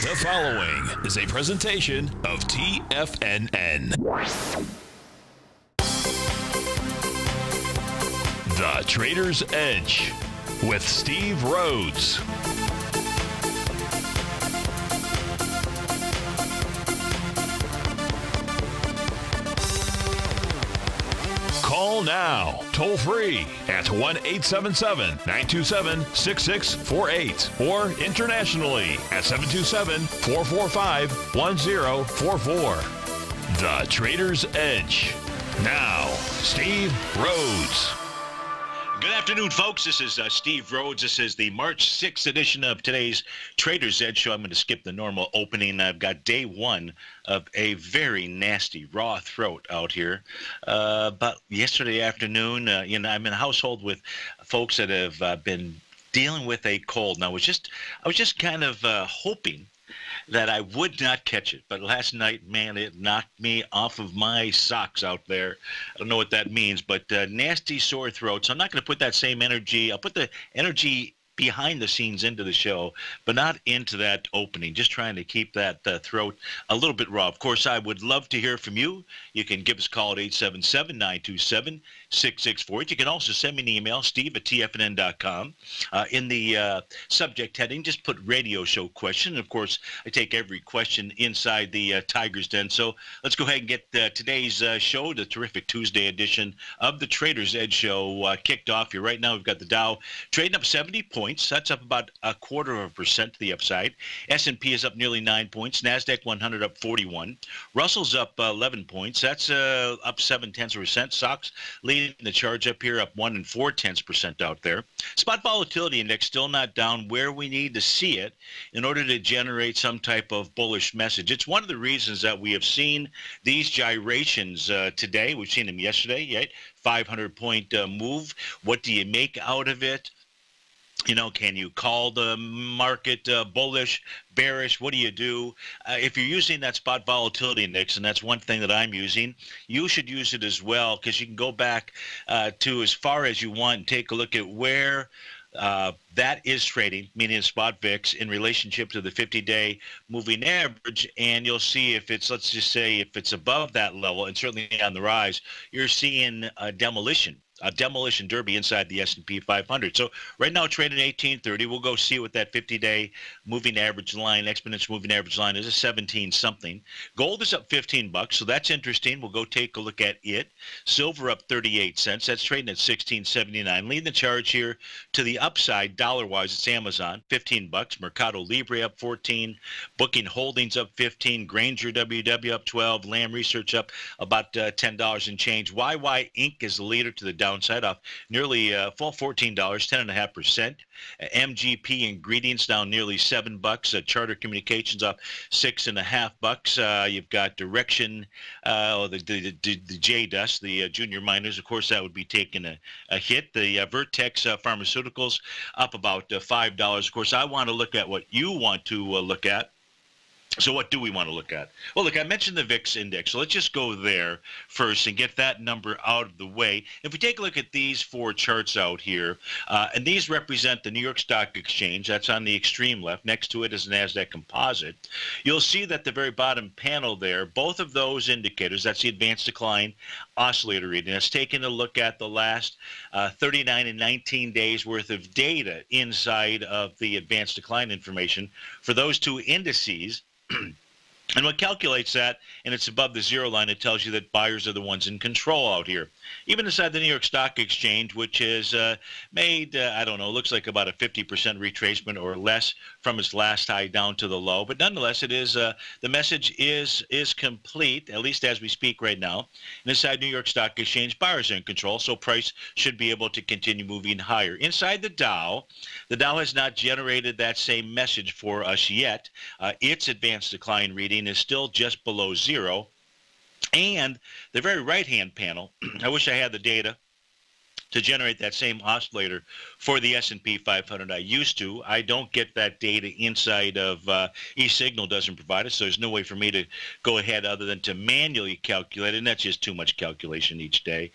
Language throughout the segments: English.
The following is a presentation of TFNN. The Trader's Edge with Steve Rhodes. Call now, toll free at 1-877-927-6648 or internationally at 727-445-1044. The Trader's Edge. Now, Steve Rhodes. Good afternoon, folks. This is Steve Rhodes. This is the March 6th edition of today's Trader's Edge show. I'm going to skip the normal opening. I've got day one of a very nasty raw throat out here. But yesterday afternoon, I'm in a household with folks that have been dealing with a cold. And I was just kind of hoping that I would not catch it. But last night, man, it knocked me off of my socks out there. I don't know what that means, but nasty sore throat. So I'm not going to put that same energy. I'll put the energy behind the scenes into the show, but not into that opening. Just trying to keep that throat a little bit raw. Of course, I would love to hear from you. You can give us a call at 877-927-6648. You can also send me an email, steve@tfnn.com. In the subject heading, just put radio show question. And of course, I take every question inside the Tiger's Den. So let's go ahead and get today's show, the terrific Tuesday edition of the Trader's Edge show, kicked off here. Right now, we've got the Dow trading up 70 points. That's up about 0.25% to the upside. S&P is up nearly 9 points. NASDAQ 100 up 41. Russell's up 11 points. That's up 0.7%. SOX leading the charge up here, up 1 4/10% out there. Spot volatility index still not down where we need to see it in order to generate some type of bullish message. It's one of the reasons that we have seen these gyrations today. We've seen them yesterday, right? 500-point move. What do you make out of it? Can you call the market bullish, bearish? What do you do? If you're using that spot volatility index, and that's one thing that I'm using, you should use it as well, because you can go back to as far as you want and take a look at where that is trading, meaning spot VIX, in relationship to the 50-day moving average, and you'll see if it's, let's just say, if it's above that level and certainly on the rise, you're seeing a demolition derby inside the S&P 500. So right now trading 1830. We'll go see what that 50-day moving average line, exponential moving average line is, a 17 something. Gold is up $15, so that's interesting. We'll go take a look at it. Silver up 38 cents. That's trading at 16.79. Leading the charge here to the upside dollar-wise, it's Amazon, $15. Mercado Libre up 14. Booking Holdings up 15. Granger WW up 12. Lam Research up about $10 and change. YY Inc. is the leader to the downside, off nearly full $14, 10.5%. MGP Ingredients down nearly $7. Charter Communications up $6.50. You've got Direction, the J-Dust, the junior miners. Of course, that would be taking a hit. The Vertex Pharmaceuticals up about $5. Of course, I want to look at what you want to look at. So what do we want to look at? Well, look, I mentioned the VIX index, so let's just go there first and get that number out of the way. If we take a look at these four charts out here, and these represent the New York Stock Exchange, that's on the extreme left. Next to it is the NASDAQ Composite. You'll see that the very bottom panel there, both of those indicators, that's the advanced decline oscillator reading. That's taking a look at the last 39 and 19 days worth of data inside of the advanced decline information for those two indices. And what calculates that, and it's above the zero line, it tells you that buyers are the ones in control out here. Even inside the New York Stock Exchange, which has made, I don't know, looks like about a 50% retracement or less from its last high down to the low. But nonetheless, it is the message is complete, at least as we speak right now. And inside New York Stock Exchange, buyers are in control, so price should be able to continue moving higher. Inside the Dow has not generated that same message for us yet. Its advanced decline reading is still just below zero. And the very right-hand panel, I wish I had the data to generate that same oscillator for the S&P 500. I used to. I don't get that data inside of eSignal doesn't provide it, so there's no way for me to go ahead other than to manually calculate it, and that's just too much calculation each day.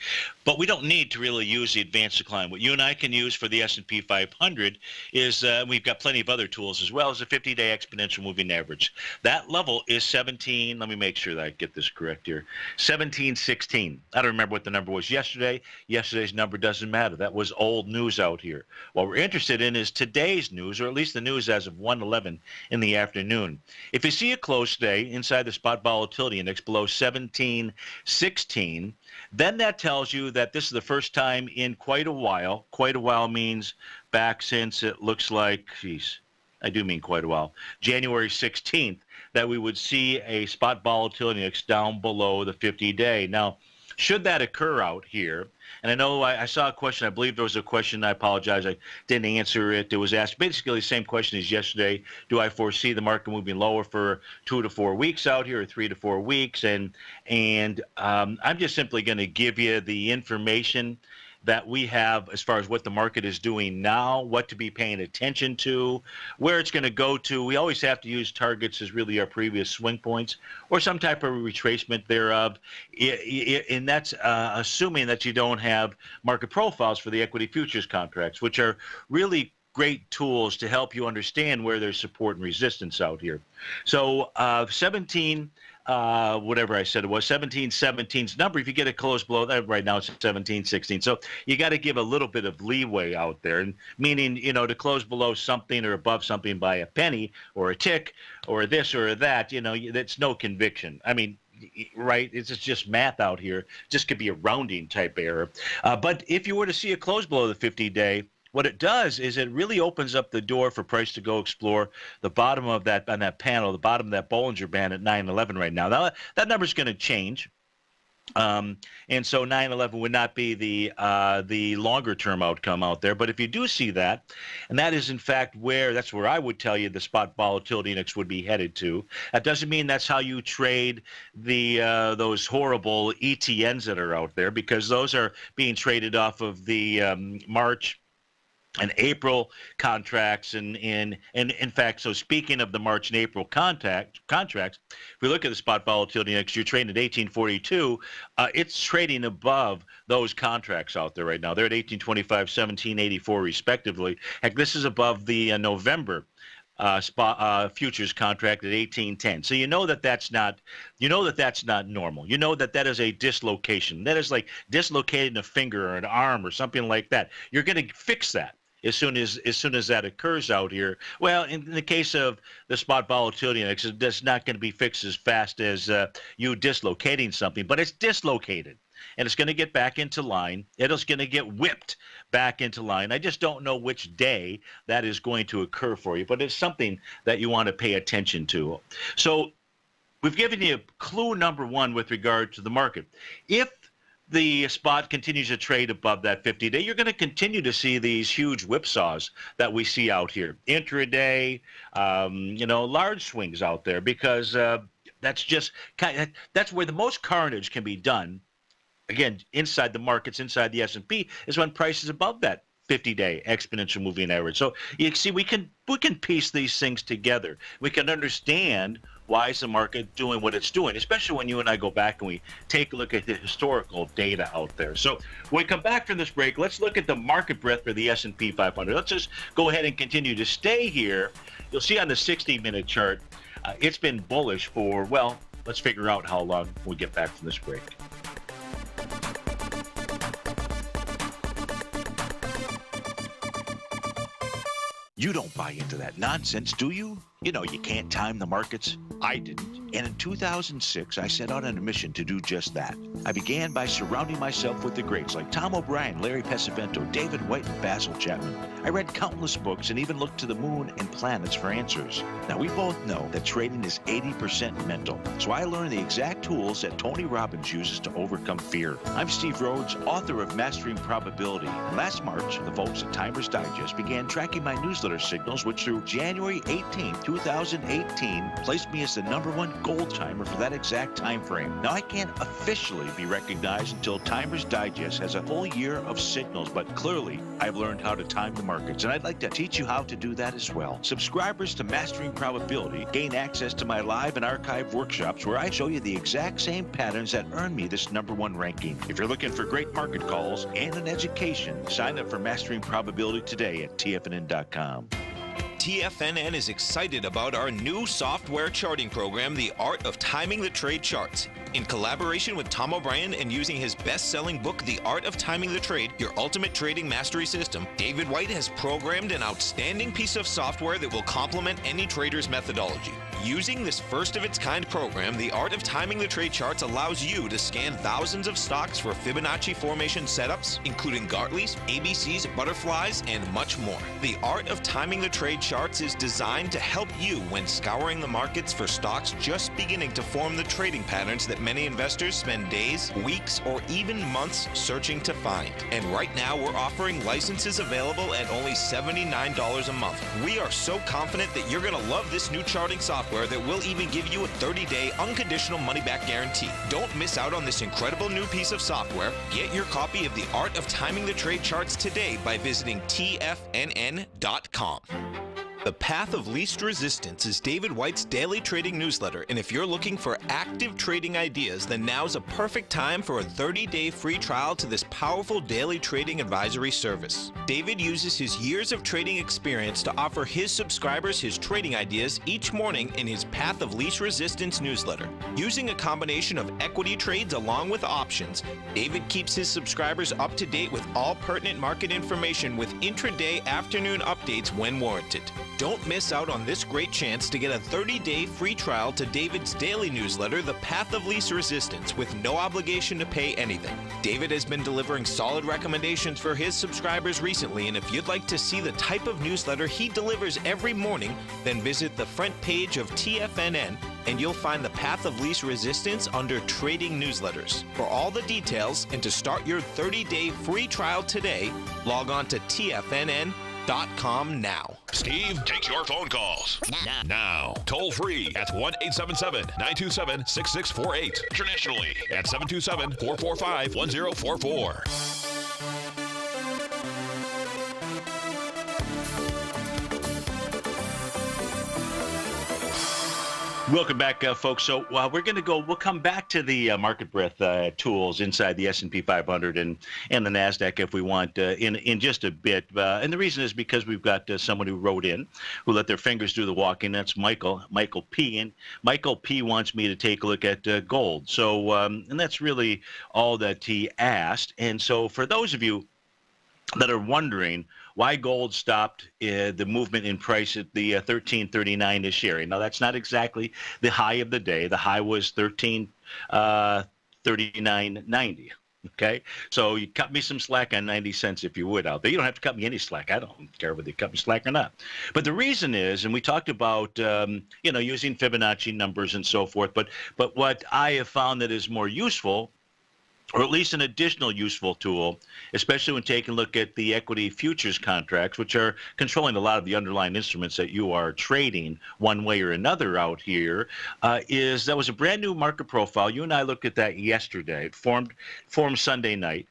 But we don't need to really use the advanced decline. What you and I can use for the S&P 500 is we've got plenty of other tools as well as a 50-day exponential moving average. That level is 17. Let me make sure that I get this correct here. 1716. I don't remember what the number was yesterday. Yesterday's number doesn't matter. That was old news out here. What we're interested in is today's news, or at least the news as of 1:11 in the afternoon. If you see a close today inside the spot volatility index below 1716, then that tells you that this is the first time in quite a while. Quite a while means back since it looks like, geez, I do mean quite a while, January 16th, that we would see a spot volatility index down below the 50-day. Now, should that occur out here, and I know I saw a question, I believe there was a question, I apologize, I didn't answer it. It was asked basically the same question as yesterday. Do I foresee the market moving lower for 2 to 4 weeks out here, or 3 to 4 weeks? And I'm just simply going to give you the information that we have as far as what the market is doing now, what to be paying attention to, where it's going to go to. We always have to use targets as really our previous swing points or some type of retracement thereof. And that's assuming that you don't have market profiles for the equity futures contracts, which are really great tools to help you understand where there's support and resistance out here. So 17, whatever I said it was, 1717's number. If you get it close below that, right now it's 1716. So you got to give a little bit of leeway out there, and meaning, you know, to close below something or above something by a penny or a tick or this or that, you know, that's no conviction. I mean, right? It's just math out here. Just could be a rounding type error. But if you were to see a close below the 50-day, what it does is it really opens up the door for price to go explore the bottom of that, on that panel, the bottom of that Bollinger Band at 911 right now. Now that number's going to change. And so 911 would not be the longer term outcome out there. But if you do see that, and that is in fact that's where I would tell you the spot volatility index would be headed to. That doesn't mean that's how you trade those horrible ETNs that are out there, because those are being traded off of the March and April contracts, and in fact, so speaking of the March and April contracts, if we look at the spot volatility index, you're trading at 1842. It's trading above those contracts out there right now. They're at 1825, 1784 respectively. Heck, this is above the November futures contract at 1810. So you know that that's not normal. You know that is a dislocation. That is like dislocating a finger or an arm or something like that. You're going to fix that as soon as that occurs out here. Well, in the case of the spot volatility index, it's not going to be fixed as fast as you dislocating something, but it's dislocated. And it's going to get back into line. It's going to get whipped back into line. I just don't know which day that is going to occur for you, but it's something that you want to pay attention to. So we've given you clue number one with regard to the market. If the spot continues to trade above that 50-day, you're going to continue to see these huge whipsaws that we see out here. Intraday, large swings out there, because that's where the most carnage can be done. Again, inside the markets, inside the S&P, is when price is above that 50-day exponential moving average. So you see, we can piece these things together. We can understand why is the market doing what it's doing, especially when you and I go back and we take a look at the historical data out there. So when we come back from this break, let's look at the market breadth for the S&P 500. Let's just go ahead and continue to stay here. You'll see on the 60-minute chart, it's been bullish for, well, let's figure out how long when we get back from this break. You don't buy into that nonsense, do you? You know you can't time the markets. I didn't. And in 2006, I set out on a mission to do just that. I began by surrounding myself with the greats like Tom O'Brien, Larry Pesavento, David White, and Basil Chapman. I read countless books and even looked to the moon and planets for answers. Now, we both know that trading is 80% mental, so I learned the exact tools that Tony Robbins uses to overcome fear. I'm Steve Rhodes, author of Mastering Probability. And last March, the folks at Timers Digest began tracking my newsletter signals, which through January 18th, 2018 placed me as the #1 gold timer for that exact time frame. Now, I can't officially be recognized until Timers Digest has a full year of signals, but clearly I've learned how to time the markets, and I'd like to teach you how to do that as well. Subscribers to Mastering Probability gain access to my live and archive workshops where I show you the exact same patterns that earn me this #1 ranking. If you're looking for great market calls and an education, sign up for Mastering Probability today at TFNN.com. TFNN is excited about our new software charting program, The Art of Timing the Trade Charts. In collaboration with Tom O'Brien and using his best-selling book, The Art of Timing the Trade, Your Ultimate Trading Mastery System, David White has programmed an outstanding piece of software that will complement any trader's methodology. Using this first-of-its-kind program, The Art of Timing the Trade Charts allows you to scan thousands of stocks for Fibonacci formation setups, including Gartleys, ABCs, butterflies, and much more. The Art of Timing the Trade Charts is designed to help you when scouring the markets for stocks just beginning to form the trading patterns that many investors spend days, weeks, or even months searching to find. And right now, we're offering licenses available at only $79 a month. We are so confident that you're going to love this new charting software that will even give you a 30-day unconditional money-back guarantee. Don't miss out on this incredible new piece of software. Get your copy of The Art of Timing the Trade Charts today by visiting TFNN.com. The Path of Least Resistance is David White's daily trading newsletter, and if you're looking for active trading ideas, then now's a perfect time for a 30-day free trial to this powerful daily trading advisory service. David uses his years of trading experience to offer his subscribers his trading ideas each morning in his Path of Least Resistance newsletter. Using a combination of equity trades along with options, David keeps his subscribers up to date with all pertinent market information with intraday afternoon updates when warranted. Don't miss out on this great chance to get a 30-day free trial to David's daily newsletter, The Path of Least Resistance, with no obligation to pay anything. David has been delivering solid recommendations for his subscribers recently, and if you'd like to see the type of newsletter he delivers every morning, then visit the front page of TFNN and you'll find the Path of Least Resistance under Trading Newsletters. For all the details and to start your 30-day free trial today, log on to TFNN.com now. Steve takes your phone calls now. Toll free at 1-877-927-6648. Internationally at 727-445-1044. Welcome back, folks. So we'll come back to the market breadth tools inside the S&P 500 and the NASDAQ if we want in just a bit. And the reason is because we've got someone who wrote in who let their fingers do the walking. That's Michael P. And Michael P. wants me to take a look at gold. So, and that's really all that he asked. And so for those of you that are wondering why gold stopped the movement in price at the 1339 this year. Now, that's not exactly the high of the day. The high was 1339.90. Okay, so you cut me some slack on 90 cents if you would out there. You don't have to cut me any slack. I don't care whether you cut me slack or not. But the reason is, and we talked about using Fibonacci numbers and so forth. But what I have found that is more useful, or at least an additional useful tool, especially when taking a look at the equity futures contracts, which are controlling a lot of the underlying instruments that you are trading one way or another out here, is that was a brand new market profile. You and I looked at that yesterday. It formed Sunday night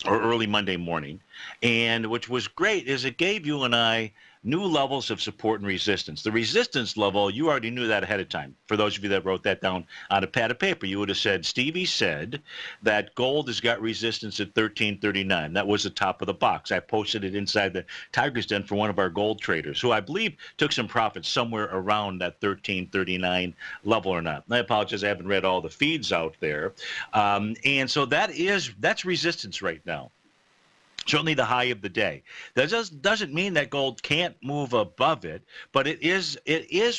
or early Monday morning, and which was great is it gave you and I new levels of support and resistance. The resistance level, you already knew that ahead of time. For those of you that wrote that down on a pad of paper, you would have said, Stevie said that gold has got resistance at 1339. That was the top of the box. I posted it inside the Tiger's Den for one of our gold traders, who I believe took some profits somewhere around that 1339 level or not. I apologize, I haven't read all the feeds out there. And so that's resistance right now. Certainly the high of the day. That doesn't mean that gold can't move above it, but it is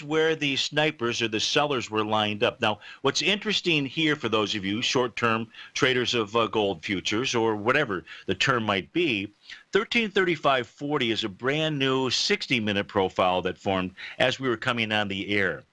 where the snipers or the sellers were lined up. Now, what's interesting here for those of you short-term traders of gold futures or whatever the term might be, 1335.40 is a brand new 60-minute profile that formed as we were coming on the air.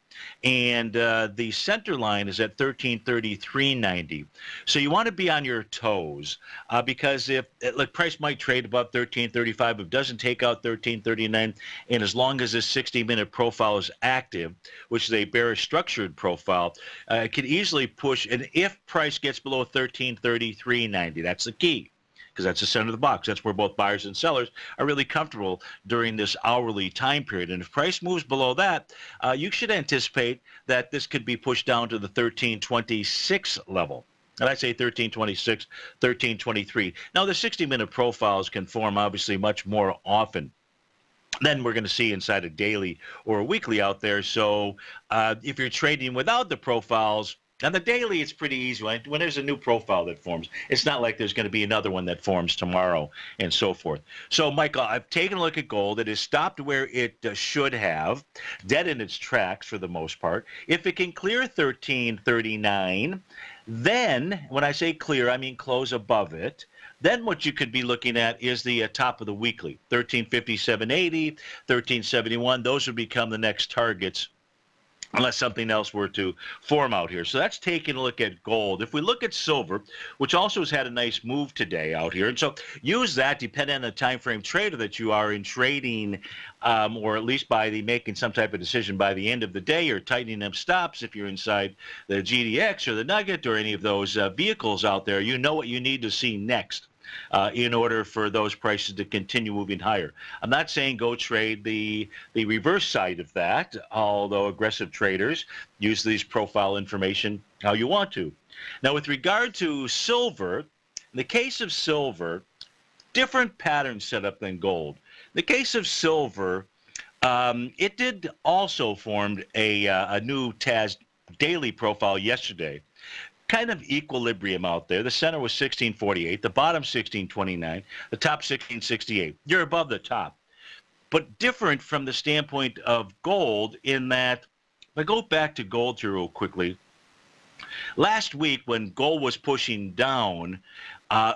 and the center line is at 1333.90. So you want to be on your toes because if like price might trade above 1335, if it doesn't take out 1339, and as long as this 60-minute profile is active, which is a bearish structured profile, it can easily push. And if price gets below 1333.90, that's the key, because that's the center of the box. That's where both buyers and sellers are really comfortable during this hourly time period. And if price moves below that, you should anticipate that this could be pushed down to the 1326 level. And I say 1326, 1323. Now, the 60-minute profiles can form obviously much more often than we're going to see inside a daily or a weekly out there. So if you're trading without the profiles, on the daily, it's pretty easy. When there's a new profile that forms, it's not like there's going to be another one that forms tomorrow and so forth. So, Michael, I've taken a look at gold. It has stopped where it should have, dead in its tracks for the most part. If it can clear 1339, then when I say clear, I mean close above it. Then what you could be looking at is the top of the weekly, 1357.80, 1371. Those would become the next targets, unless something else were to form out here. So that's taking a look at gold. If we look at silver, which also has had a nice move today out here, and so use that depending on the time frame trader that you are in trading, or at least by making some type of decision by the end of the day, or tightening up stops if you're inside the GDX or the Nugget or any of those vehicles out there. You know what you need to see next in order for those prices to continue moving higher. I'm not saying go trade the reverse side of that, although aggressive traders use these profile information how you want to. Now, with regard to silver, in the case of silver, different pattern setup than gold. In the case of silver, it did also form a new TAS daily profile yesterday. Kind of equilibrium out there. The center was 1648, the bottom 1629, the top 1668. You're above the top. But different from the standpoint of gold in that, if I go back to gold here real quickly, last week when gold was pushing down,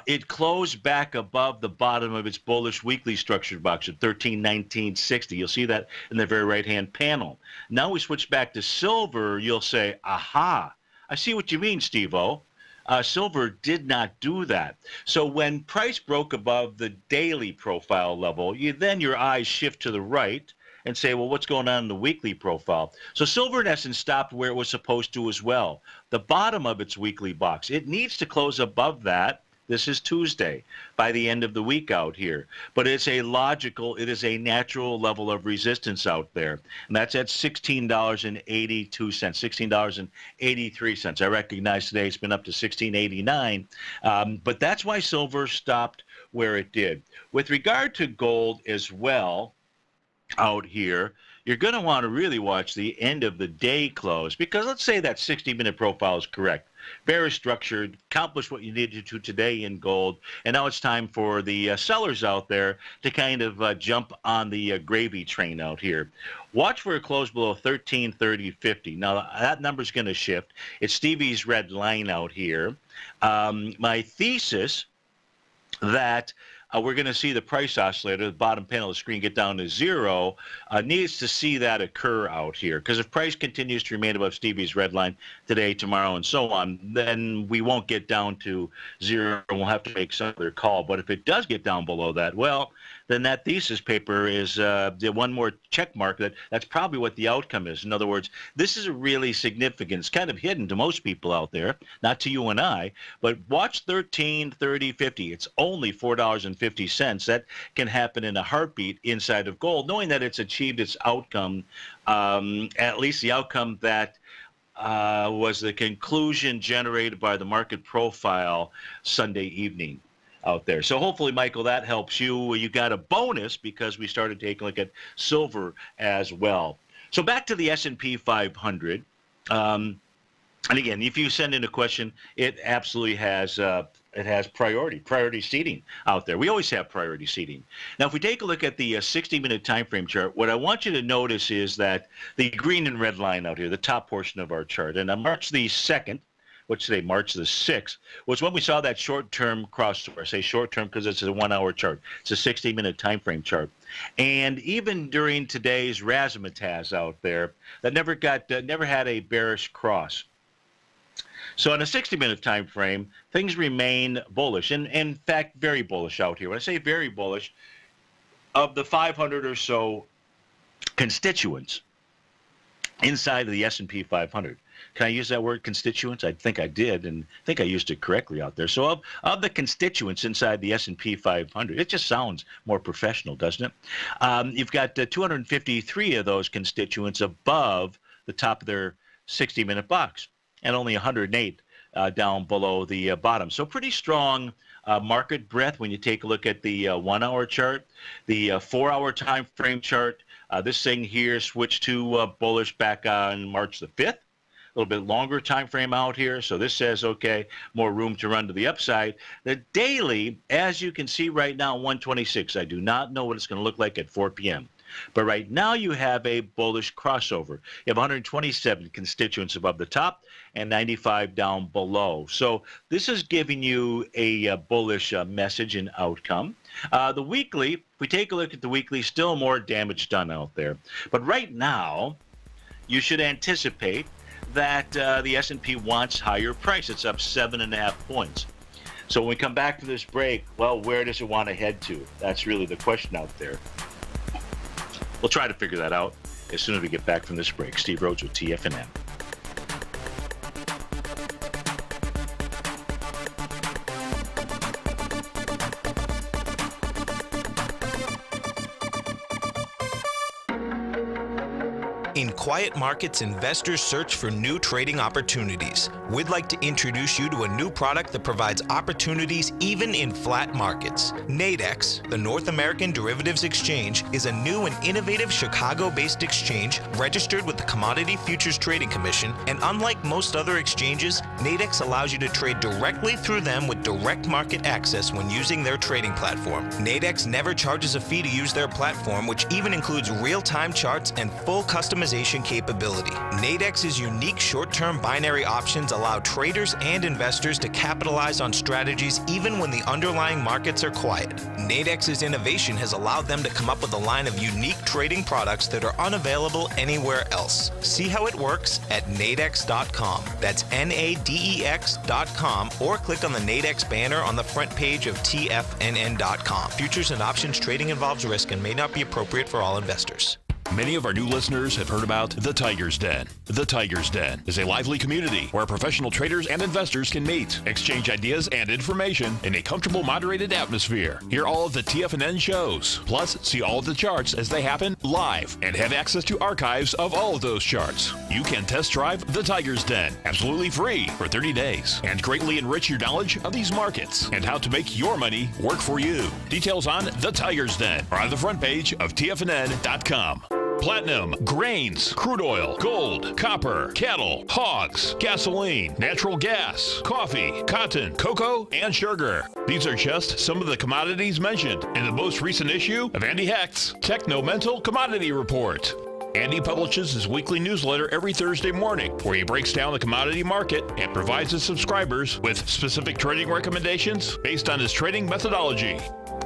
it closed back above the bottom of its bullish weekly structured box at 1319.60. You'll see that in the very right-hand panel. Now we switch back to silver, you'll say, aha, I see what you mean, Steve-O. Silver did not do that. So when price broke above the daily profile level, then your eyes shift to the right and say, well, what's going on in the weekly profile? So silver, in essence, stopped where it was supposed to as well. The bottom of its weekly box, it needs to close above that. This is Tuesday, by the end of the week out here. But it's a logical, it is a natural level of resistance out there. And that's at $16.82, $16.83. I recognize today it's been up to $16.89. But that's why silver stopped where it did. With regard to gold as well, out here, you're going to want to really watch the end of the day close, because let's say that 60-minute profile is correct. Very structured, accomplished what you needed to today in gold, and now it's time for the sellers out there to kind of jump on the gravy train out here. Watch for a close below 1330.50. Now, that number's going to shift. It's Stevie's red line out here. My thesis that we're going to see the price oscillator, the bottom panel of the screen, get down to zero, needs to see that occur out here. Because if price continues to remain above Stevie's red line today, tomorrow, and so on, then we won't get down to zero, and we'll have to make some other call. But if it does get down below that, well, then that thesis paper is the one more check mark that's probably what the outcome is. In other words, this is a really significant. It's kind of hidden to most people out there, not to you and I, but watch 1330.50. It's only $4.50. That can happen in a heartbeat inside of gold, knowing that it's achieved its outcome, at least the outcome that was the conclusion generated by the market profile Sunday evening out there. So hopefully, Michael, that helps you. You got a bonus because we started taking a look at silver as well. So back to the S&P 500. And again, if you send in a question, it absolutely has priority seating out there. We always have priority seating. Now, if we take a look at the 60-minute time frame chart, what I want you to notice is that the green and red line out here, the top portion of our chart, and on March the 2nd, what's today, March the 6th, was when we saw that short-term crossover. I say short-term because it's a 1-hour chart. It's a 60-minute time frame chart. And even during today's razzmatazz out there, that never had a bearish cross. So in a 60-minute time frame, things remain bullish, and in fact, very bullish out here. When I say very bullish, of the 500 or so constituents inside of the S&P 500. Can I use that word, constituents? I think I did, and I think I used it correctly out there. So of the constituents inside the S&P 500, it just sounds more professional, doesn't it? You've got 253 of those constituents above the top of their 60-minute box, and only 108 down below the bottom. So pretty strong market breadth when you take a look at the 1-hour chart, the 4-hour time frame chart. This thing here switched to bullish back on March the 5th. A little bit longer time frame out here. So this says, okay, more room to run to the upside. The daily, as you can see right now, 126. I do not know what it's going to look like at 4 p.m. But right now you have a bullish crossover. You have 127 constituents above the top and 95 down below. So this is giving you a bullish message and outcome. The weekly, if we take a look at the weekly, still more damage done out there. But right now, you should anticipate that the S&P wants higher price. It's up 7.5 points. So when we come back from this break, well, where does it want to head to? That's really the question out there. We'll try to figure that out as soon as we get back from this break. Steve Rhodes with TFNN. In quiet markets, investors search for new trading opportunities. We'd like to introduce you to a new product that provides opportunities even in flat markets. Nadex, the North American Derivatives Exchange, is a new and innovative Chicago-based exchange registered with the Commodity Futures Trading Commission, and unlike most other exchanges, Nadex allows you to trade directly through them with direct market access when using their trading platform. Nadex never charges a fee to use their platform, which even includes real-time charts and full customization capability. Nadex's unique short-term binary options allow traders and investors to capitalize on strategies even when the underlying markets are quiet. Nadex's innovation has allowed them to come up with a line of unique trading products that are unavailable anywhere else. See how it works at nadex.com. That's NADEX.com, or click on the Nadex banner on the front page of TFNN.com. Futures and options trading involves risk and may not be appropriate for all investors. Many of our new listeners have heard about the Tiger's Den. The Tiger's Den is a lively community where professional traders and investors can meet, exchange ideas and information in a comfortable, moderated atmosphere. Hear all of the TFNN shows, plus see all of the charts as they happen live, and have access to archives of all of those charts. You can test drive the Tiger's Den absolutely free for 30 days and greatly enrich your knowledge of these markets and how to make your money work for you. Details on the Tiger's Den are on the front page of TFNN.com. Platinum, grains, crude oil, gold, copper, cattle, hogs, gasoline, natural gas, coffee, cotton, cocoa, and sugar. These are just some of the commodities mentioned in the most recent issue of Andy Hecht's Techno-Mental Commodity Report. Andy publishes his weekly newsletter every Thursday morning, where he breaks down the commodity market and provides his subscribers with specific trading recommendations based on his trading methodology.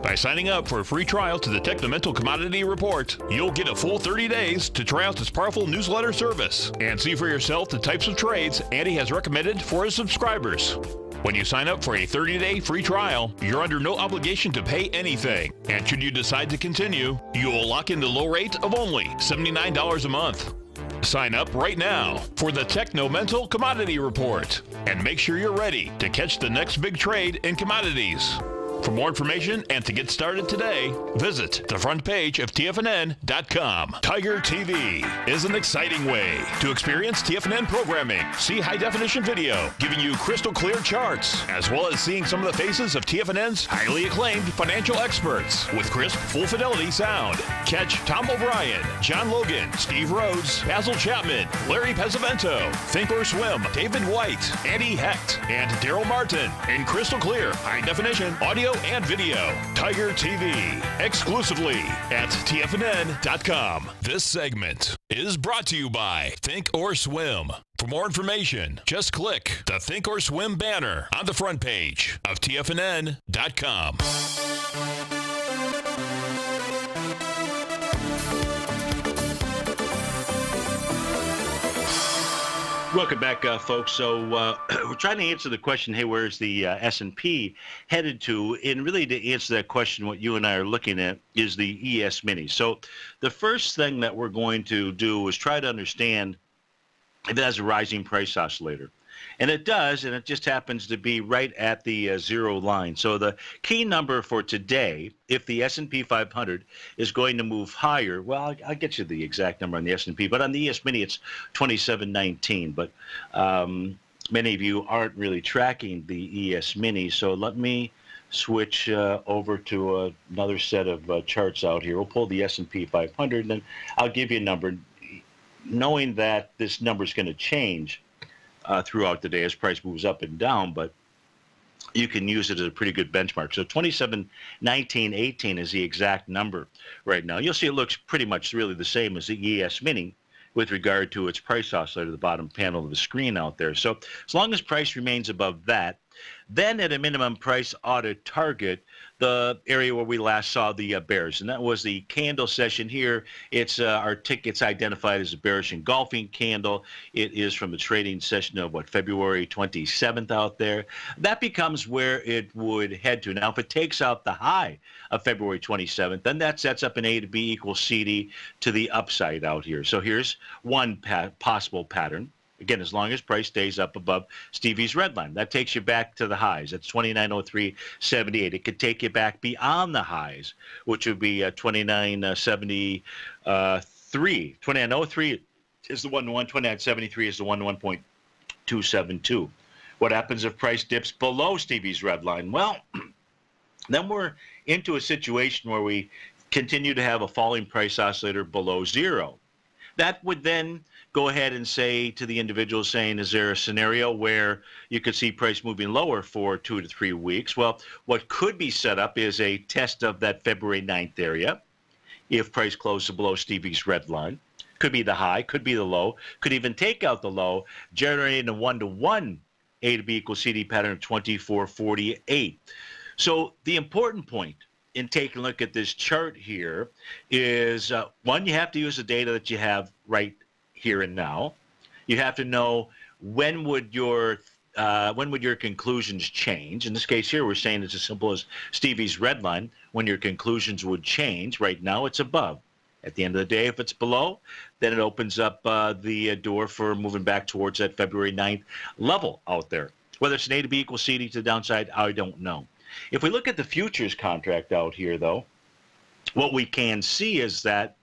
By signing up for a free trial to the Techno-Mental Commodity Report, you'll get a full 30 days to try out this powerful newsletter service and see for yourself the types of trades Andy has recommended for his subscribers. When you sign up for a 30-day free trial, you're under no obligation to pay anything. And should you decide to continue, you will lock in the low rate of only $79 a month. Sign up right now for the Techno-Mental Commodity Report and make sure you're ready to catch the next big trade in commodities. For more information and to get started today, visit the front page of TFNN.com. Tiger TV is an exciting way to experience TFNN programming. See high-definition video, giving you crystal clear charts, as well as seeing some of the faces of TFNN's highly acclaimed financial experts with crisp, full-fidelity sound. Catch Tom O'Brien, John Logan, Steve Rhodes, Basil Chapman, Larry Pesavento, Think or Swim, David White, Andy Hecht, and Daryl Martin in crystal clear, high-definition audio audio and video. Tiger TV, exclusively at TFNN.com. This segment is brought to you by Think or Swim. For more information, just click the Think or Swim banner on the front page of TFNN.com. Welcome back, folks. So we're trying to answer the question, hey, where's the S&P headed to? And really to answer that question, what you and I are looking at is the ES Mini. So the first thing that we're going to do is try to understand if it has a rising price oscillator. And it does, and it just happens to be right at the zero line. So the key number for today, if the S&P 500 is going to move higher, well, I'll get you the exact number on the S&P, but on the ES Mini, it's 2719. But many of you aren't really tracking the ES Mini, so let me switch over to another set of charts out here. We'll pull the S&P 500, and then I'll give you a number, knowing that this number is going to change throughout the day as price moves up and down, but you can use it as a pretty good benchmark. So 2719.18 is the exact number right now. You'll see it looks pretty much really the same as the ES Mini with regard to its price oscillator, the bottom panel of the screen out there. So as long as price remains above that, then at a minimum price ought to target the area where we last saw the bears, and that was the candle session here. It's our ticket's identified as a bearish engulfing candle. It is from the trading session of February 27th out there. That becomes where it would head to. Now, if it takes out the high of February 27th, then that sets up an A to B equals CD to the upside out here. So here's one possible pattern. Again, as long as price stays up above Stevie's red line, that takes you back to the highs. That's 2903.78. It could take you back beyond the highs, which would be 2973. 2903 is the 1-1. 2973 is the 1-1.272. What happens if price dips below Stevie's red line? Well, then we're into a situation where we continue to have a falling price oscillator below zero. That would then go ahead and say to the individual saying, is there a scenario where you could see price moving lower for 2 to 3 weeks? Well, what could be set up is a test of that February 9th area. If price closes below Stevie's red line, could be the high, could be the low, could even take out the low, generating a 1-to-1 A to B equals CD pattern of 2448. So the important point in taking a look at this chart here is, one, you have to use the data that you have right here and now. You have to know when would your conclusions change. In this case here, we're saying it's as simple as Stevie's red line, when your conclusions would change. Right now, it's above. At the end of the day, if it's below, then it opens up the door for moving back towards that February 9th level out there. Whether it's an A to B equals CD to the downside, I don't know. If we look at the futures contract out here, though, what we can see is that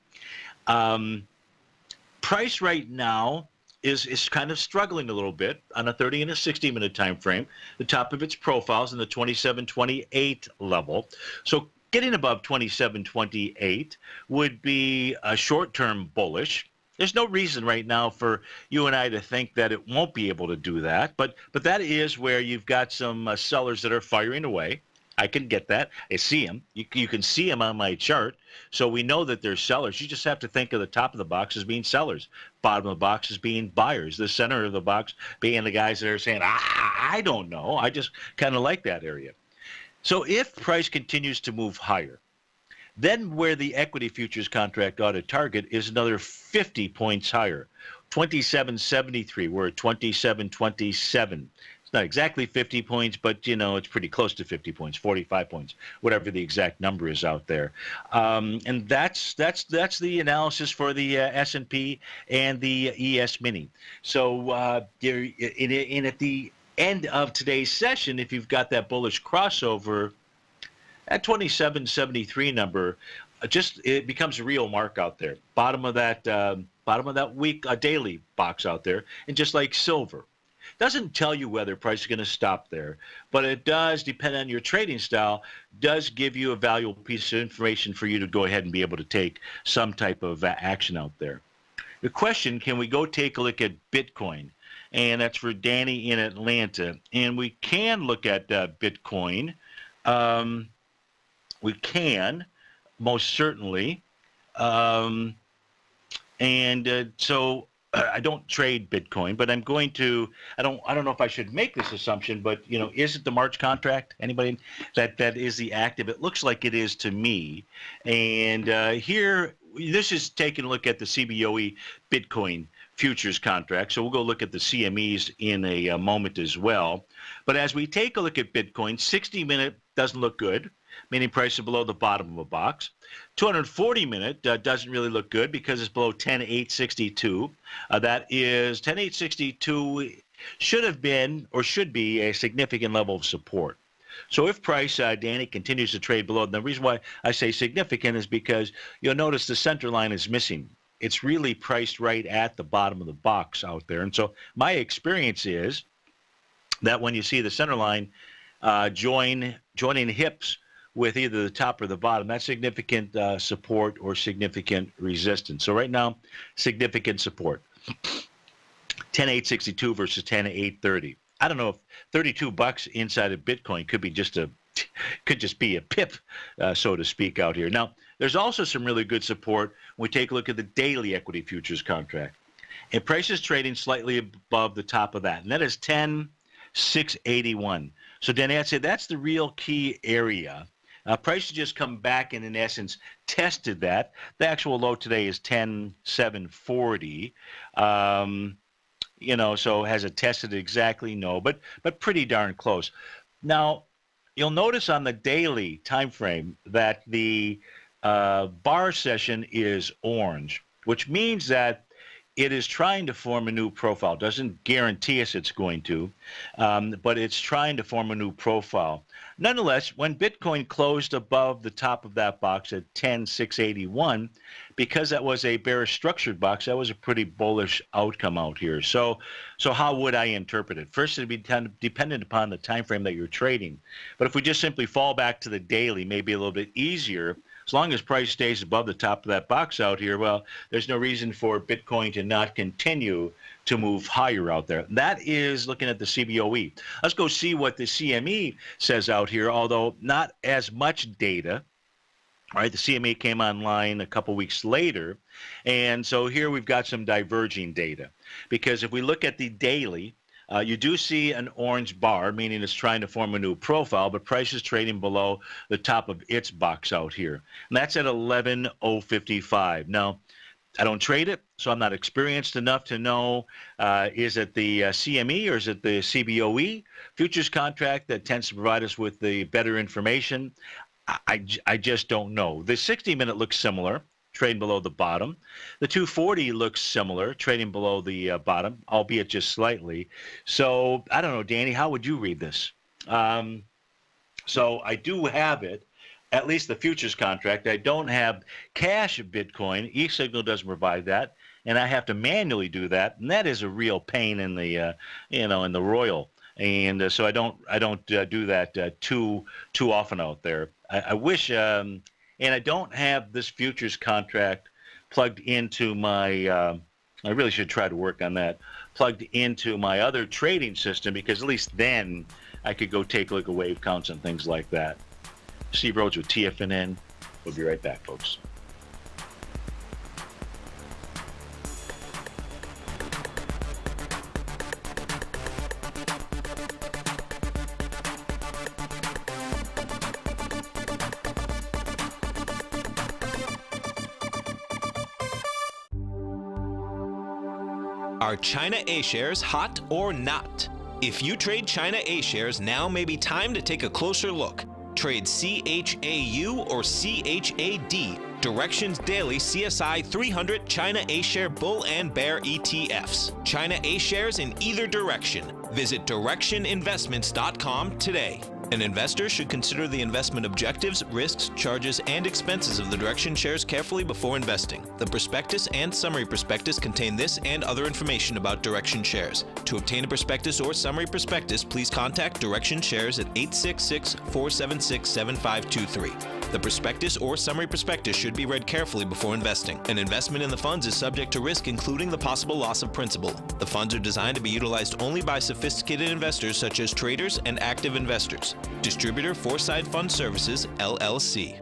price right now is kind of struggling a little bit on a 30 and a 60-minute time frame. The top of its profile is in the 2728 level. So getting above 2728 would be a short-term bullish. There's no reason right now for you and I to think that it won't be able to do that, but that is where you've got some sellers that are firing away. I can get that. I see them. You can see them on my chart, so we know that they're sellers. You just have to think of the top of the box as being sellers, bottom of the box as being buyers, the center of the box being the guys that are saying, I don't know. I just kind of like that area. So if price continues to move higher, then where the equity futures contract ought to target is another 50 points higher, 2773. We're at 2727. It's not exactly 50 points, but, you know, it's pretty close to 50 points, 45 points, whatever the exact number is out there. And that's the analysis for the S&P and the ES Mini. So at the end of today's session, if you've got that bullish crossover, that 2773 number, it becomes a real mark out there. Bottom of that week daily box out there, and just like silver, doesn't tell you whether price is going to stop there, but it does, depend on your trading style, does give you a valuable piece of information for you to go ahead and be able to take some type of action out there. The question: can we go take a look at Bitcoin? And that's for Danny in Atlanta, and we can look at Bitcoin. we can, most certainly. So I don't trade Bitcoin, but I'm going to. I don't know if I should make this assumption, but is it the March contract? Anybody that is the active? It looks like it is to me. And here, this is taking a look at the CBOE Bitcoin futures contract. So we'll go look at the CMEs in a moment as well. But as we take a look at Bitcoin, 60-minute doesn't look good, meaning price is below the bottom of a box. 240-minute doesn't really look good because it's below 10,862. That is 10,862 should have been or should be a significant level of support. So if price, Danny, continues to trade below, and the reason why I say significant is because you'll notice the center line is missing. It's really priced right at the bottom of the box out there. And so my experience is that when you see the center line joining hips with either the top or the bottom, that's significant support or significant resistance. So right now, significant support. 10,862 versus 10,830. I don't know if $32 inside of Bitcoin could just be a pip, so to speak, out here. Now, there's also some really good support when we take a look at the daily equity futures contract. And price is trading slightly above the top of that, and that is 10,681. So, Danny, I'd say that's the real key area. Price has just come back and, in essence, tested that. The actual low today is 10,740. So has it tested exactly? No, but pretty darn close. Now, you'll notice on the daily time frame that the bar session is orange, which means that it is trying to form a new profile. Doesn't guarantee us it's going to, but it's trying to form a new profile. Nonetheless, when Bitcoin closed above the top of that box at 10,681, because that was a bearish structured box, that was a pretty bullish outcome out here. So how would I interpret it? First, it'd be dependent upon the time frame that you're trading. But if we just simply fall back to the daily, maybe a little bit easier. As long as price stays above the top of that box out here, well, there's no reason for Bitcoin to not continue to move higher out there. That is looking at the CBOE. Let's go see what the CME says out here, although not as much data. All right, the CME came online a couple weeks later, and so here we've got some diverging data. Because if we look at the daily, you do see an orange bar, meaning it's trying to form a new profile, but price is trading below the top of its box out here. And that's at 11,055. Now, I don't trade it, so I'm not experienced enough to know, is it the CME or is it the CBOE futures contract that tends to provide us with the better information? I just don't know. The 60-minute looks similar, trading below the bottom. The 240 looks similar, trading below the bottom, albeit just slightly. So I don't know, Danny, how would you read this? So I do have it, at least the futures contract. I don't have cash Bitcoin. eSignal doesn't provide that, and I have to manually do that, and that is a real pain in the in the royal. And so I don't do that too often out there. I wish, and I don't have this futures contract plugged into my. I really should try to work on that. Plugged into my other trading system, because at least then I could go take a look at wave counts and things like that. Steve Rhodes with TFNN. We'll be right back, folks. Are China A-shares hot or not? If you trade China A-shares, now may be time to take a closer look. Trade CHAU or CHAD, Directions Daily CSI 300 China A-share Bull and Bear ETFs. China A-shares in either direction. Visit directioninvestments.com today. An investor should consider the investment objectives, risks, charges, and expenses of the Direction shares carefully before investing. The prospectus and summary prospectus contain this and other information about Direction shares. To obtain a prospectus or summary prospectus, please contact Direction shares at 866-476-7523. The prospectus or summary prospectus should be read carefully before investing. An investment in the funds is subject to risk, including the possible loss of principal. The funds are designed to be utilized only by sophisticated investors such as traders and active investors. Distributor Foreside Fund Services, LLC.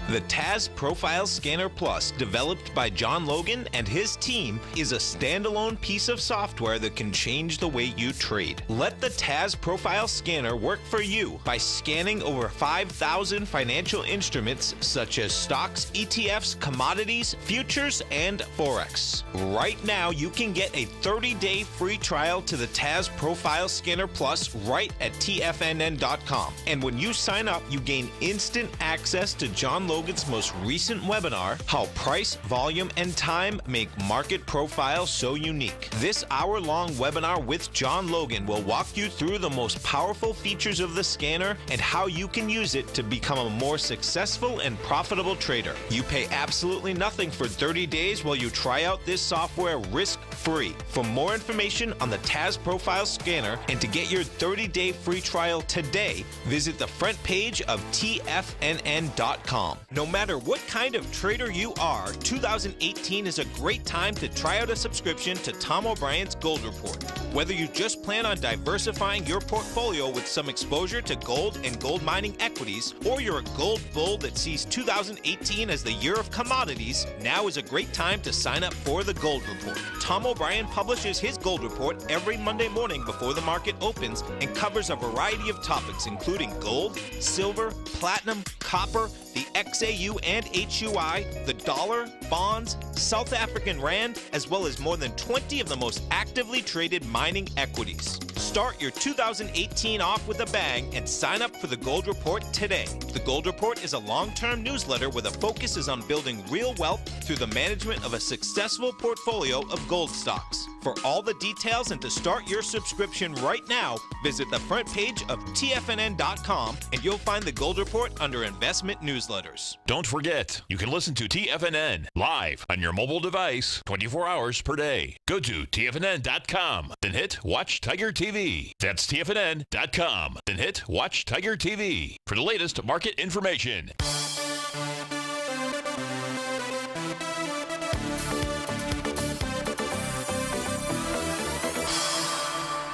The Taz Profile Scanner Plus, developed by John Logan and his team, is a standalone piece of software that can change the way you trade. Let the Taz Profile Scanner work for you by scanning over 5,000 financial instruments such as stocks, ETFs, commodities, futures, and Forex. Right now, you can get a 30-day free trial to the Taz Profile Scanner Plus right at TFNN.com. And when you sign up, you gain instant access to John Logan's most recent webinar, How Price, Volume, and Time Make Market Profiles So Unique. This hour-long webinar with John Logan will walk you through the most powerful features of the scanner and how you can use it to become a more successful and profitable trader. You pay absolutely nothing for 30 days while you try out this software risk-free. For more information on the Taz Profile Scanner and to get your 30-day free trial today, visit the front page of TFNN.com. No matter what kind of trader you are, 2018 is a great time to try out a subscription to Tom O'Brien's Gold Report. Whether you just plan on diversifying your portfolio with some exposure to gold and gold mining equities, or you're a gold bull that sees 2018 as the year of commodities, now is a great time to sign up for the Gold Report. Tom O'Brien publishes his Gold Report every Monday morning before the market opens and covers a variety of topics including gold, silver, platinum, copper, the XAU and HUI, the dollar, bonds, South African rand, as well as more than 20 of the most actively traded mining equities. Start your 2018 off with a bang and sign up for the Gold Report today. The Gold Report is a long-term newsletter where the focus is on building real wealth through the management of a successful portfolio of gold stocks. For all the details and to start your subscription right now, visit the front page of TFNN.com and you'll find the Gold Report under Investment Newsletters. Don't forget, you can listen to TFNN live on your mobile device 24 hours per day. Go to TFNN.com, then hit Watch Tiger TV. That's TFNN.com, then hit Watch Tiger TV for the latest market information.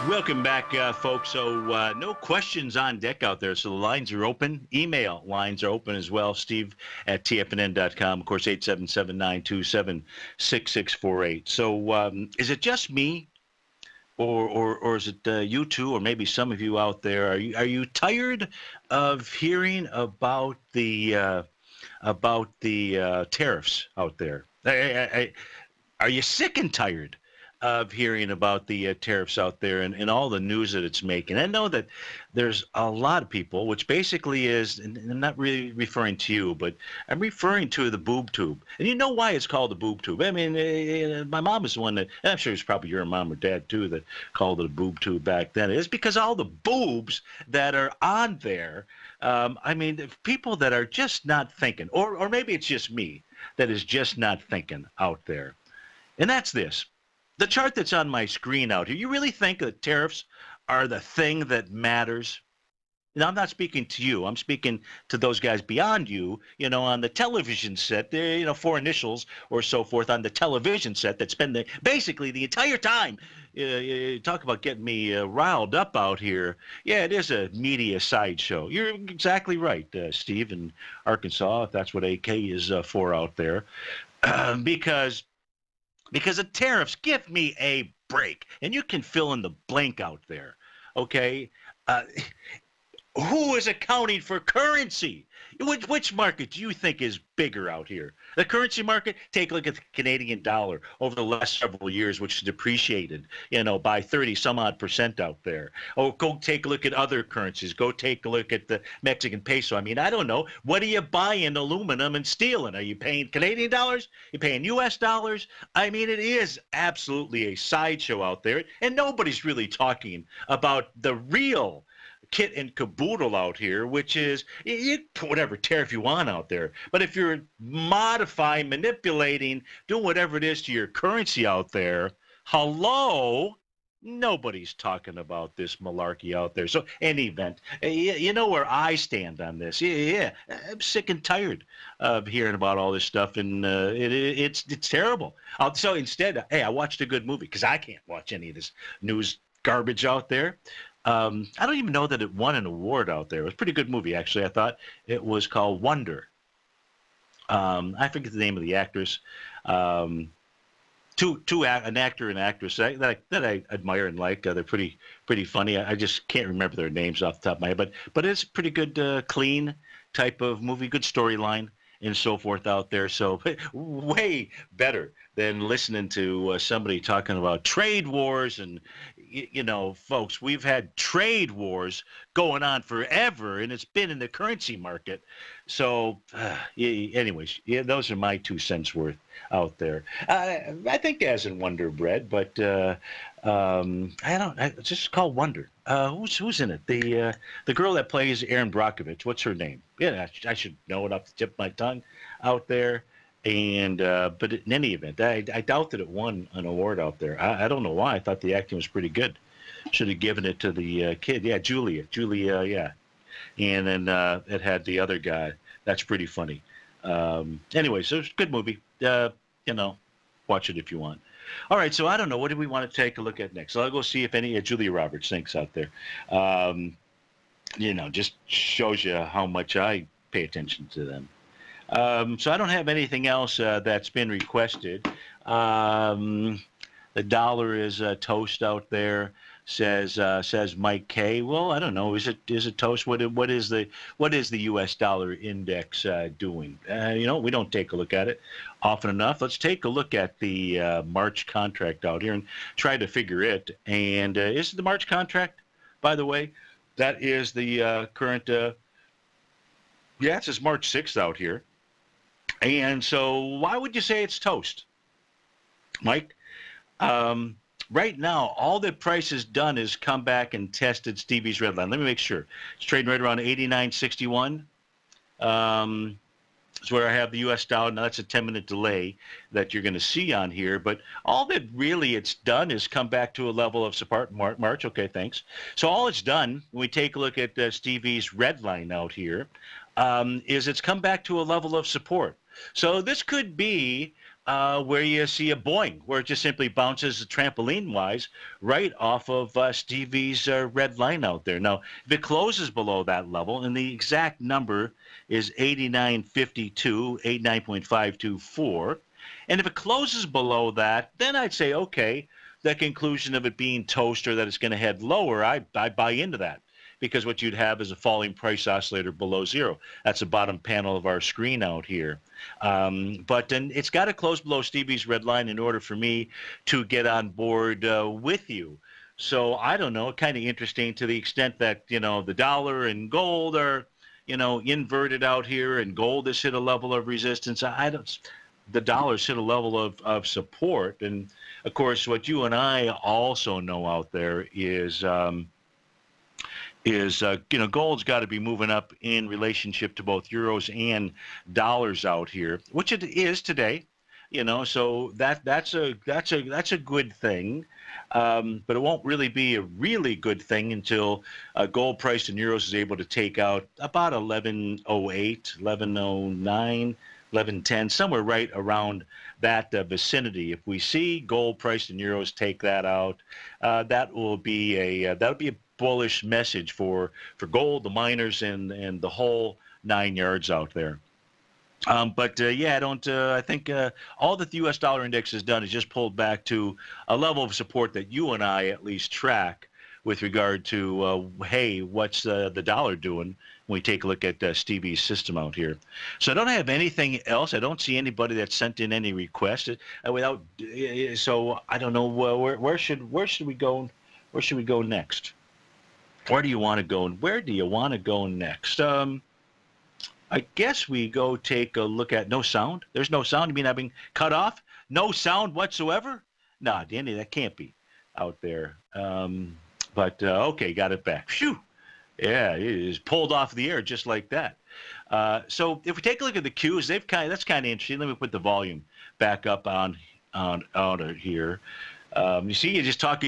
Welcome back, folks. So no questions on deck out there. So the lines are open. Email lines are open as well. Steve at TFNN.com. Of course, 877-927-6648. So is it just me, or is it you two, or maybe some of you out there? Are you tired of hearing about the tariffs out there? Are you sick and tired of hearing about the tariffs out there and all the news that it's making? I know that there's a lot of people, which basically is, and I'm not really referring to you, but I'm referring to the boob tube. And you know why it's called the boob tube? I mean, my mom is the one that, and I'm sure it's probably your mom or dad too that called it a boob tube back then. It's because all the boobs that are on there, I mean, people that are just not thinking, or maybe it's just me that is just not thinking out there. And that's this. The chart that's on my screen out here, you really think that tariffs are the thing that matters? Now, I'm not speaking to you. I'm speaking to those guys beyond you, you know, on the television set, you know, 4 initials or so forth on the television set that spend basically the entire time. You talk about getting me riled up out here. Yeah, it is a media sideshow. You're exactly right, Steve, in Arkansas, if that's what AK is for out there. Because the tariffs, give me a break. And you can fill in the blank out there, okay? Who is accounting for currency? Which market do you think is bigger out here? The currency market? Take a look at the Canadian dollar over the last several years, which has depreciated, you know, by 30-some-odd% out there. Or go take a look at other currencies. Go take a look at the Mexican peso. I mean, I don't know. What are you buying aluminum and steel in? Are you paying Canadian dollars? You paying U.S. dollars? I mean, it is absolutely a sideshow out there, and nobody's really talking about the real kit and caboodle out here, which is you put whatever tariff you want out there. But if you're modifying, manipulating, doing whatever it is to your currency out there, hello, Nobody's talking about this malarkey out there. So, any event, you know where I stand on this. Yeah. I'm sick and tired of hearing about all this stuff, and it's terrible. So instead, hey, I watched a good movie because I can't watch any of this news garbage out there. I don't even know that it won an award out there. It was a pretty good movie, actually. I thought it was called Wonder. I forget the name of the actress. An actor and actress that I admire and like. They're pretty funny. I just can't remember their names off the top of my head, but it's a pretty good, clean type of movie, good storyline and so forth out there. So way better than listening to somebody talking about trade wars. And you know, folks, we've had trade wars going on forever, and it's been in the currency market. So anyways, yeah, those are my 2 cents worth out there. I think as in Wonder Bread, but it's just called Wonder. Who's in it? The girl that plays Erin Brockovich. What's her name? Yeah, I should know it off the tip of my tongue out there. And but in any event, I doubt that it won an award out there. I don't know why. I thought the acting was pretty good. Should have given it to the kid. Yeah, Julia, yeah. And then it had the other guy. That's pretty funny. Anyway, so it's a good movie. You know, watch it if you want. All right, so I don't know. What do we want to take a look at next? So I'll go see if any Julia Roberts thinks out there. You know, just shows you how much I pay attention to them. So I don't have anything else that's been requested. The dollar is toast out there. Says Mike K. Well, I don't know. Is it toast? What is the U.S. dollar index doing? You know, we don't take a look at it often enough. Let's take a look at the March contract out here and try to figure it. And is it the March contract, by the way? That is the current. Yeah, it says March 6th out here. And so, why would you say it's toast, Mike? Right now, all the price has done is come back and tested Stevie's red line. Let me make sure. It's trading right around 89.61. That's where I have the U.S. dollar. Now, that's a 10-minute delay that you're going to see on here. But all that really it's done is come back to a level of support. March, okay, thanks. So all it's done, when we take a look at Stevie's red line out here, is it's come back to a level of support. So this could be where you see a boing, where it just simply bounces trampoline-wise right off of Stevie's red line out there. Now, if it closes below that level, and the exact number is 89.52, 89.524, and if it closes below that, then I'd say, okay, the conclusion of it being toast or that it's going to head lower, I buy into that. Because what you'd have is a falling price oscillator below zero. That's the bottom panel of our screen out here. But then it's got to close below Stevie's red line in order for me to get on board with you. So I don't know, kind of interesting to the extent that, you know, the dollar and gold are, you know, inverted out here, and gold has hit a level of resistance. The dollar's hit a level of support. And, of course, what you and I also know out there is you know, gold's got to be moving up in relationship to both euros and dollars out here, which it is today. You know, so that's a good thing, but it won't really be a really good thing until gold price in euros is able to take out about 11.08, 11.09, 11.10, somewhere right around that vicinity. If we see gold price in euros take that out, that will be a bullish message for gold, the miners, and the whole 9 yards out there. But yeah, I think all that the U.S. dollar index has done is just pulled back to a level of support that you and I at least track with regard to, hey, what's the dollar doing when we take a look at Stevie's system out here. So I don't have anything else. I don't see anybody that sent in any requests so I don't know where should we go? Where should we go next? Where do you want to go? And where do you want to go next? I guess we go take a look at no sound. There's no sound. You mean I've been cut off? No sound whatsoever? No, Danny, that can't be out there. But okay, got it back. Phew. Yeah, it is pulled off the air just like that. So if we take a look at the cues, that's kind of interesting. Let me put the volume back up on out of here. You see, you talk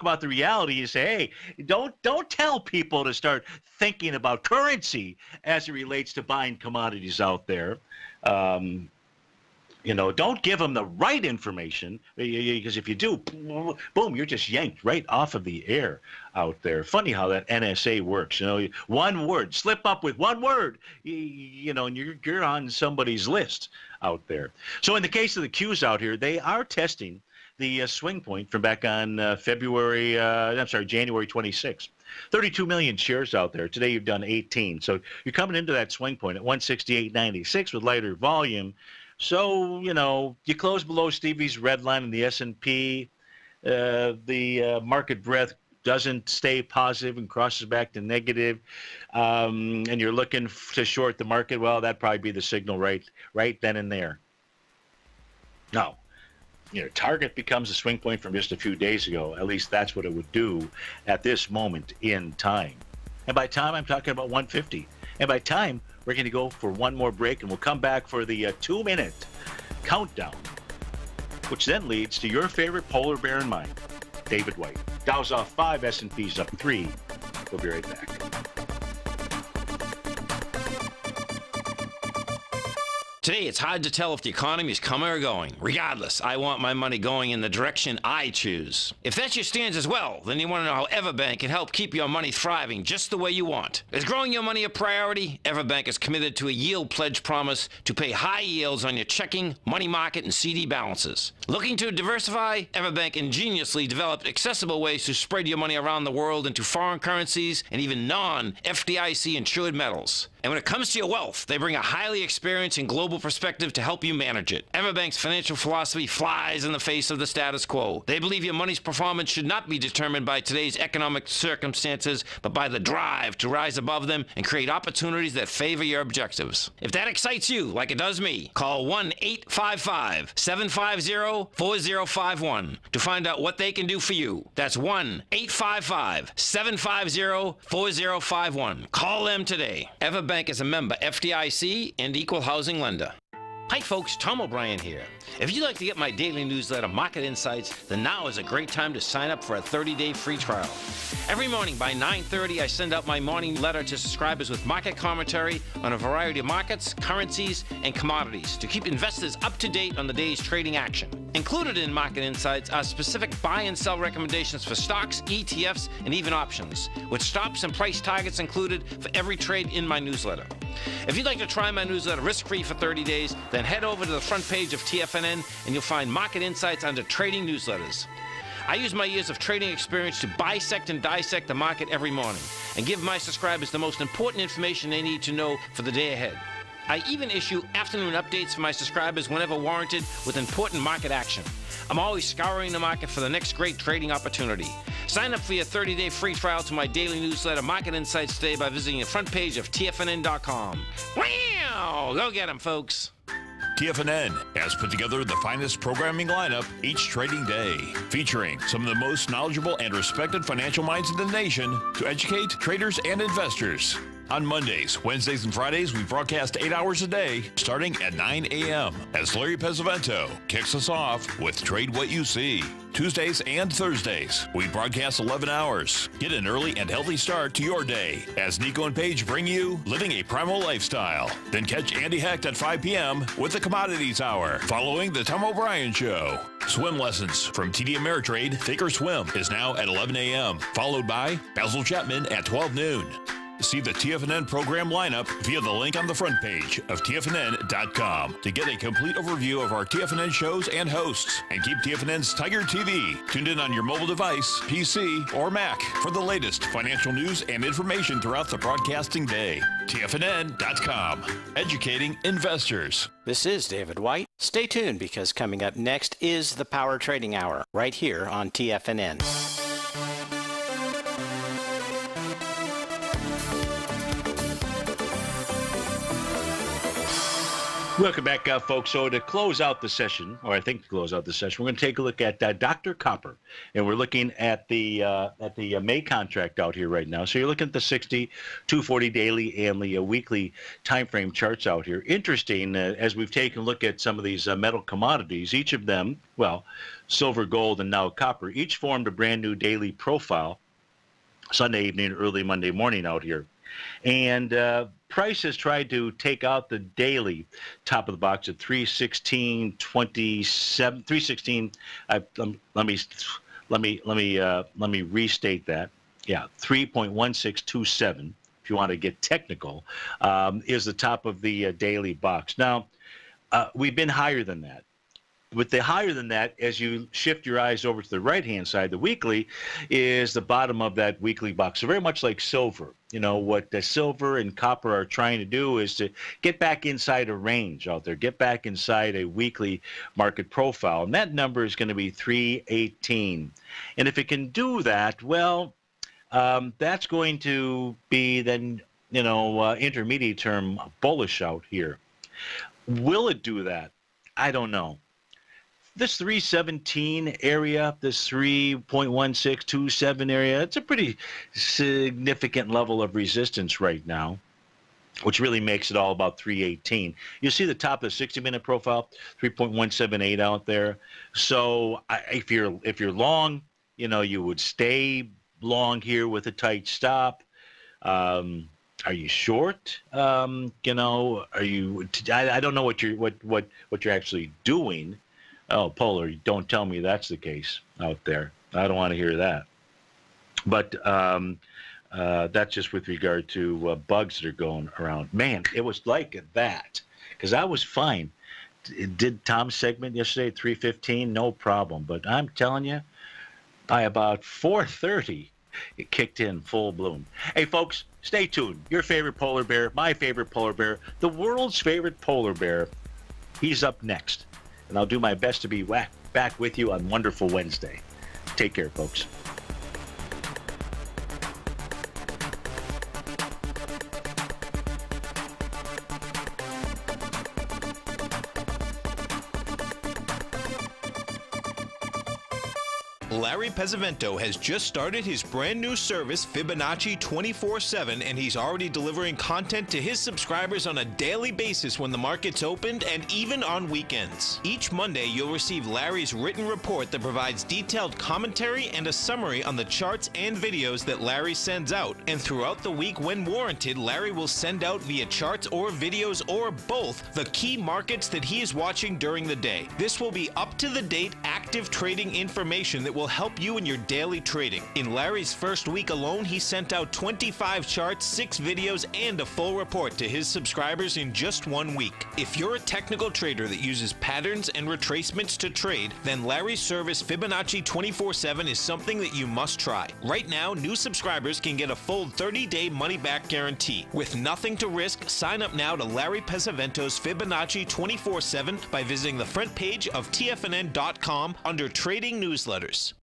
about the reality. You say, hey, don't tell people to start thinking about currency as it relates to buying commodities out there. Don't give them the right information, because if you do, boom, you're just yanked right off of the air out there. Funny how that NSA works. One word, slip up with one word, and you're on somebody's list out there. So in the case of the Qs out here, they are testing the swing point from back on January 26th. 32 million shares out there. Today you've done 18. So you're coming into that swing point at 168.96 with lighter volume. So, you close below Stevie's red line in the S&P. The market breadth doesn't stay positive and crosses back to negative, and you're looking to short the market. Well, that'd probably be the signal right then and there. Now, target becomes a swing point from just a few days ago. At least that's what it would do at this moment in time. And by time, I'm talking about 150. And by time, we're going to go for one more break, and we'll come back for the 2-minute countdown, which then leads to your favorite polar bear in mind, David White. Dow's off 5, S&P's up 3. We'll be right back. Today, it's hard to tell if the economy is coming or going. Regardless, I want my money going in the direction I choose. If that's your stance as well, then you want to know how Everbank can help keep your money thriving just the way you want. Is growing your money a priority? Everbank is committed to a yield pledge promise to pay high yields on your checking, money market, and CD balances. Looking to diversify? Everbank ingeniously developed accessible ways to spread your money around the world into foreign currencies and even non-FDIC insured metals. And when it comes to your wealth, they bring a highly experienced and global perspective to help you manage it. Everbank's financial philosophy flies in the face of the status quo. They believe your money's performance should not be determined by today's economic circumstances, but by the drive to rise above them and create opportunities that favor your objectives. If that excites you, like it does me, call 1-855-750-4051 to find out what they can do for you. That's 1-855-750-4051. Call them today. Everbank is a member FDIC and equal housing lender. Hi folks, Tom O'Brien here. If you'd like to get my daily newsletter, Market Insights, then now is a great time to sign up for a 30-day free trial. Every morning by 9:30, I send out my morning letter to subscribers with market commentary on a variety of markets, currencies, and commodities to keep investors up to date on the day's trading action. Included in Market Insights are specific buy and sell recommendations for stocks, ETFs, and even options, with stops and price targets included for every trade in my newsletter. If you'd like to try my newsletter risk-free for 30 days, then head over to the front page of TFNN and you'll find Market Insights under Trading Newsletters. I use my years of trading experience to bisect and dissect the market every morning and give my subscribers the most important information they need to know for the day ahead. I even issue afternoon updates for my subscribers whenever warranted with important market action. I'm always scouring the market for the next great trading opportunity. Sign up for your 30-day free trial to my daily newsletter, Market Insights, today by visiting the front page of TFNN.com. Wow! Go get 'em, folks. TFNN has put together the finest programming lineup each trading day, featuring some of the most knowledgeable and respected financial minds in the nation to educate traders and investors. On Mondays, Wednesdays, and Fridays, we broadcast 8 hours a day, starting at 9 a.m. as Larry Pesavento kicks us off with Trade What You See. Tuesdays and Thursdays, we broadcast 11 hours. Get an early and healthy start to your day as Nico and Paige bring you Living a Primal Lifestyle. Then catch Andy Hecht at 5 p.m. with the Commodities Hour, following the Tom O'Brien Show. Swim lessons from TD Ameritrade Thinkorswim is now at 11 a.m., followed by Basil Chapman at 12 noon. See the TFNN program lineup via the link on the front page of TFNN.com to get a complete overview of our TFNN shows and hosts. And keep TFNN's Tiger TV tuned in on your mobile device, PC, or Mac for the latest financial news and information throughout the broadcasting day. TFNN.com, educating investors. This is David White. Stay tuned because coming up next is the Power Trading Hour right here on TFNN. Welcome back, folks. So to close out the session, or I think to close out the session, we're going to take a look at Dr. Copper, and we're looking at the May contract out here right now. So you're looking at the 60, 240 daily and the weekly time frame charts out here. Interesting, as we've taken a look at some of these metal commodities, each of them, well, silver, gold, and now copper, each formed a brand new daily profile Sunday evening, early Monday morning out here. And price has tried to take out the daily top of the box at 316.27. 316. Let me restate that. Yeah, 3.1627. If you want to get technical, is the top of the daily box. Now, we've been higher than that. With the higher than that, as you shift your eyes over to the right-hand side, the weekly is the bottom of that weekly box. So very much like silver. You know, what the silver and copper are trying to do is to get back inside a range out there, get back inside a weekly market profile. And that number is going to be 318. And if it can do that, well, that's going to be then, you know, intermediate term bullish out here. Will it do that? I don't know. This 317 area, this 3.1627 area, it's a pretty significant level of resistance right now, which really makes it all about 318. You see the top of the 60-minute profile, 3.178 out there. So if you're long, you know, you would stay long here with a tight stop. Are you short? You know, are you? I don't know what you're actually doing. Oh, Polar, don't tell me that's the case out there. I don't want to hear that. But that's just with regard to bugs that are going around. Man, it was like that because I was fine. Did Tom's segment yesterday at 3:15? No problem. But I'm telling you, by about 4:30, it kicked in full bloom. Hey, folks, stay tuned. Your favorite polar bear, my favorite polar bear, the world's favorite polar bear, he's up next. And I'll do my best to be back with you on Wonderful Wednesday. Take care, folks. Larry Pesavento has just started his brand new service, Fibonacci 24/7, and he's already delivering content to his subscribers on a daily basis when the market's opened and even on weekends. Each Monday, you'll receive Larry's written report that provides detailed commentary and a summary on the charts and videos that Larry sends out. And throughout the week, when warranted, Larry will send out via charts or videos or both the key markets that he is watching during the day. This will be up-to-the-date, active trading information that will help you in your daily trading. In Larry's first week alone, he sent out 25 charts, 6 videos, and a full report to his subscribers in just 1 week. If you're a technical trader that uses patterns and retracements to trade, then Larry's service Fibonacci 24/7 is something that you must try. Right now, new subscribers can get a full 30-day money-back guarantee. With nothing to risk, sign up now to Larry Pesavento's Fibonacci 24/7 by visiting the front page of TFNN.com under Trading Newsletters.